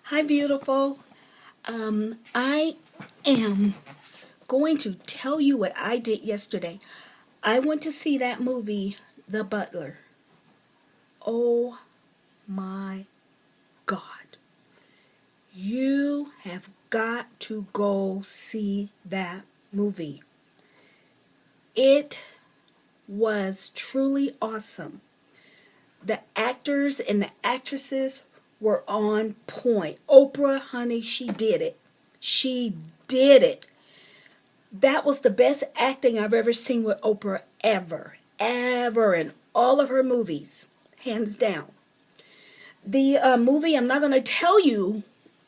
Hi, beautiful. I am going to tell you what I did yesterday. I went to see that movie, The Butler. Oh my God. You have got to go see that movie. It was truly awesome. The actors and the actresses were on point. Oprah, honey, she did it. She did it. That was the best acting I've ever seen with Oprah ever in all of her movies, hands down. The movie, I'm not going to tell you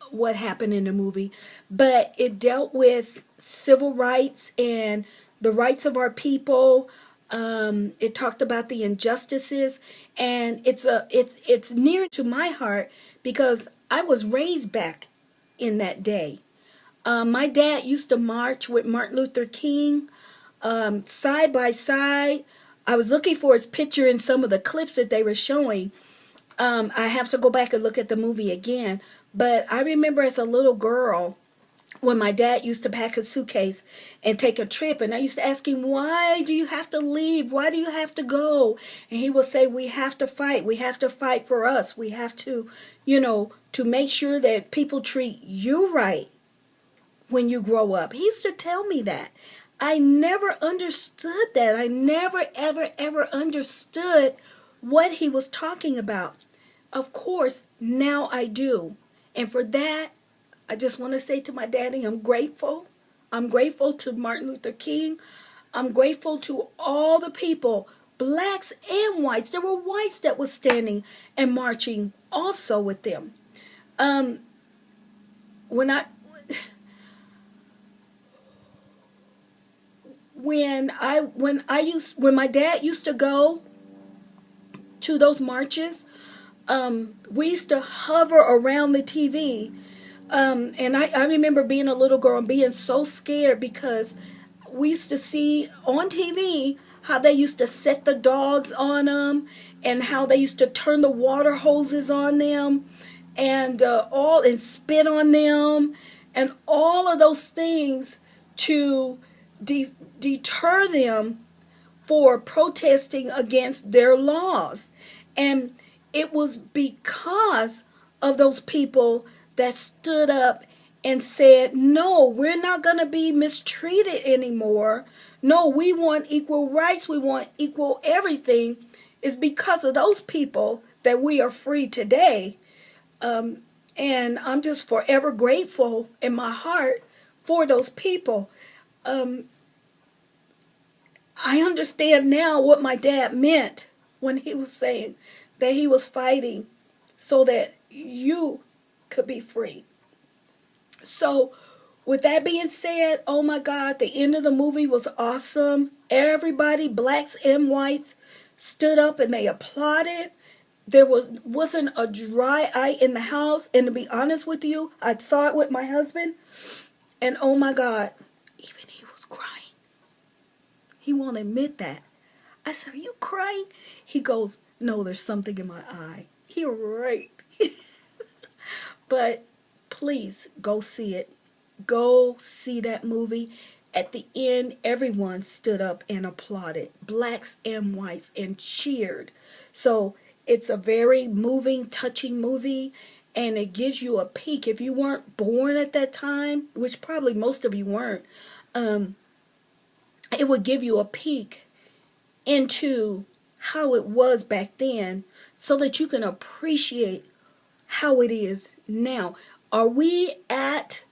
what happened in the movie, but it dealt with civil rights and the rights of our people. It talked about the injustices, and it's near to my heart because I was raised back in that day. My dad used to march with Martin Luther King side by side. I was looking for his picture in some of the clips that they were showing. I have to go back and look at the movie again. But I remember as a little girl when my dad used to pack a suitcase and take a trip, and I used to ask him, why do you have to leave? Why do you have to go? And he would say, we have to fight. We have to fight for us. We have to, to make sure that people treat you right when you grow up. He used to tell me that. I never understood that. I never, ever understood what he was talking about. Of course, now I do. And for that, I just want to say to my daddy, I'm grateful. I'm grateful to Martin Luther King. I'm grateful to all the people, blacks and whites. There were whites that were standing and marching also with them. When I when my dad used to go to those marches, we used to hover around the TV. And I remember being a little girl and being so scared because we used to see on TV how they used to set the dogs on them and how they used to turn the water hoses on them and and spit on them and all of those things to deter them for protesting against their laws. And it was because of those people that stood up and said, no, we're not going to be mistreated anymore. No, we want equal rights. We want equal everything. It's because of those people that we are free today. And I'm just forever grateful in my heart for those people. I understand now what my dad meant when he was saying that he was fighting so that you could be free. So, with that being said, oh my God, the end of the movie was awesome. Everybody, blacks and whites, stood up and they applauded. There wasn't a dry eye in the house. And to be honest with you, I saw it with my husband. And oh my God, even he was crying. He won't admit that. I said, are you crying? He goes, no, there's something in my eye. You're right. But please go see it. Go see that movie. At the end, everyone stood up and applauded, blacks and whites, and cheered. So it's a very moving, touching movie, and it gives you a peek. If you weren't born at that time, which probably most of you weren't, it would give you a peek into how it was back then so that you can appreciate how it is now. Are we at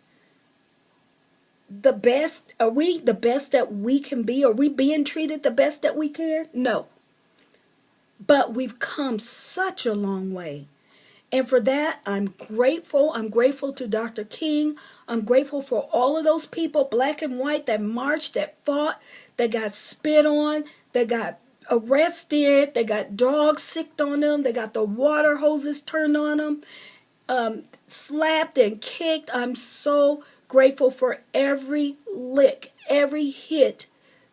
the best? Are we the best that we can be? Are we being treated the best that we can? No. But we've come such a long way. And for that, I'm grateful. I'm grateful to Dr. King. I'm grateful for all of those people, black and white, that marched, that fought, that got spit on, that got arrested, they got dogs sicked on them, they got the water hoses turned on them, slapped and kicked. I'm so grateful for every lick, every hit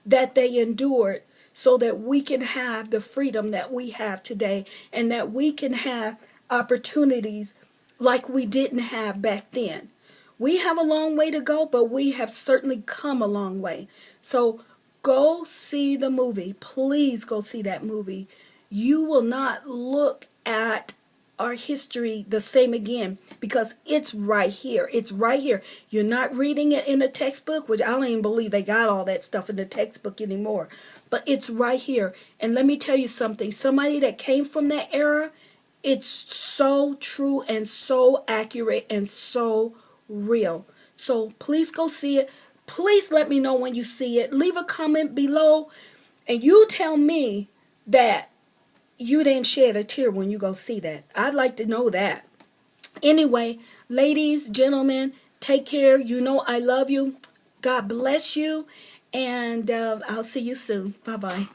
that they endured so that we can have the freedom that we have today and that we can have opportunities like we didn't have back then. We have a long way to go, but we have certainly come a long way. So go see the movie. Please go see that movie. You will not look at our history the same again because it's right here. It's right here. You're not reading it in a textbook, which I don't even believe they got all that stuff in the textbook anymore. But it's right here. And let me tell you something. Somebody that came from that era, it's so true and so accurate and so real. So please go see it. Please let me know when you see it. Leave a comment below and you tell me that you didn't shed a tear when you go see that. I'd like to know that. Anyway, ladies, gentlemen, take care. You know I love you. God bless you. And I'll see you soon. Bye-bye.